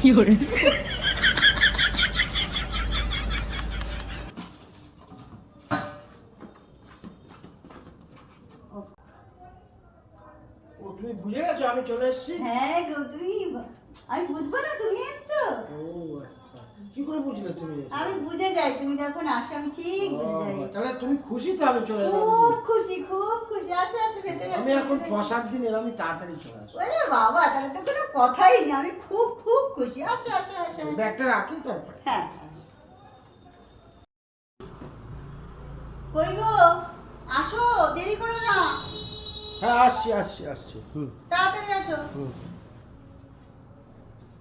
有人。তুমি বুঝে গেছো আমি চলে এসেছি? হ্যাঁ গো, আমি বুঝবো না তুমি এসছো? ও আচ্ছা, কি করে বুঝলে তুমি? আমি বুঝে যাই, তুমি যখন আসো আমি ঠিক বুঝে যাই। তাহলে তুমি খুশি তো আমি চলে এলাম? খুব খুশি, খুব খুশি। আসো আসো, ভেতরে আসো। আমি এখন 6-7 দিন এলাম, আমি তাড়াতাড়ি চলে আসবো। ওরে বাবা, তাহলে তো কোনো কথাই নেই। আমি খুব খুব খুশি। আসো আসো আসো আসো। ব্যাগটা রাখি তারপরে। হ্যাঁ। কই গো, আসো, দেরি করো না। হ্যাঁ আসছি। তাড়াতাড়ি আসো, হুম।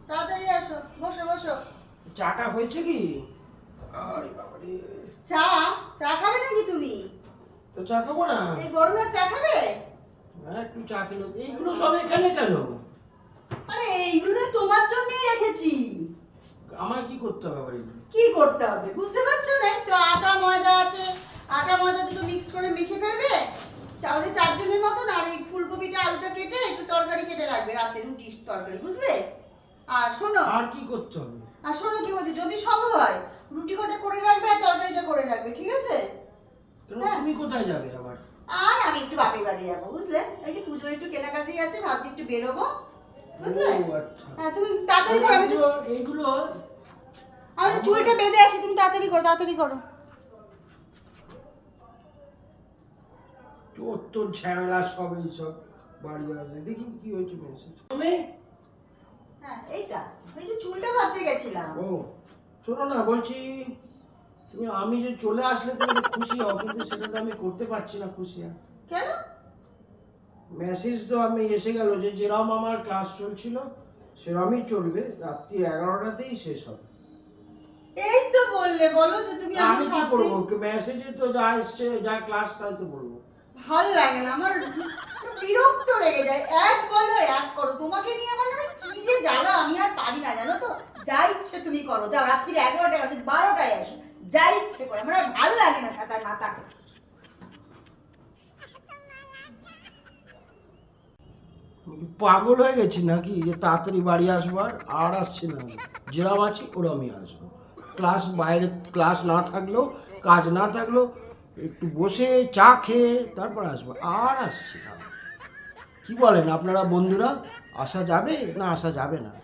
তাড়াতাড়ি আসো। বসো বসো। চাটা হয়েছে কি? আরে বাবারে। চা? চা খাবে নাকি তুমি? তো চা খাবো না? এই গরমে চা খাবে? হ্যাঁ একটু চা খেলো। এইগুলো সব এখানে কেন? আরে এইগুলো তো তোমার জন্যই রেখেছি। আমার কি করতে হবে আবার এগুলো? কি করতে হবে বুঝতে পারছো না? তো আটা ময়দা আছে, আটা ময়দা দুটো মিক্স করে মেখে ফেলবে আমাদের 4 জনের মতন। আর এই ফুলকপিটা আলুটা কেটে একটু তরকারি কেটে রাখবে, রাতে রুটির তরকারি, বুঝলে? আর শোনো, আর কি করতে হবে? কি বলছি, যদি সম্ভব হয় রুটি কটা করে রাখবে আর তরকারিটা করে রাখবে, ঠিক আছে? কেন হ্যাঁ। তুমি কোথায় যাবে আবার? আর আমি একটু বাপের বাড়ি যাবো, বুঝলে? এই যে পুজোর একটু কেনাকাটি আছে, ভাবছি একটু বেরোবো, বুঝলে? ও আচ্ছা। হ্যাঁ, তুমি তাড়াতাড়ি করো। এইগুলো আমি একটু চুলটা বেঁধে আসি, তুমি তাড়াতাড়ি করো, তাড়াতাড়ি করো। তোর ঝামেলা সব এইসব বাড়ি আসবে। দেখি কি হয়েছে মেসেজ। তুমি? হ্যাঁ, এই তো আসছি। এই যে চুলটা বাঁধতে গেছিলাম। ও শোনো না, বলছি তুমি আমি যে চলে আসলে তুমি তো খুশি হও, কিন্তু সেটা তো আমি করতে পারছি না খুশি আর। কেন? মেসেজ তো আমি এসে গেল যে যেরকম আমার ক্লাস চলছিল সেরকমই চলবে, রাত্রি 11টাতেই শেষ হবে। এই তো বললে, বলো তো তুমি আমার আমি কি সাথে। করবো? মেসেজে তো যা এসছে, যা ক্লাস তাই তো বলবো। ভাল লাগে না আমার, বিরক্ত লেগে যায়। এক বলো এক করো, তোমাকে নিয়ে আমার না কি যে জ্বালা, আমি আর পারি না, জানো তো? যা ইচ্ছে তুমি করো, যাও রাত্রি 11টা, রাত্রি 12টায় আসো, যা ইচ্ছে করো, আমার আর ভালো লাগে না ছাতার মাথাকে। আমি কি পাগল হয়ে গেছি নাকি যে তাড়াতাড়ি বাড়ি আসবার? আর আসছি না, যেরাম আছি ওরমই আসবো। ক্লাস বাইরে ক্লাস না থাকলেও, কাজ না থাকলেও একটু বসে চা খেয়ে তারপর আসবো, আর আসছি না। কি বলেন আপনারা বন্ধুরা, আসা যাবে না আসা যাবে না?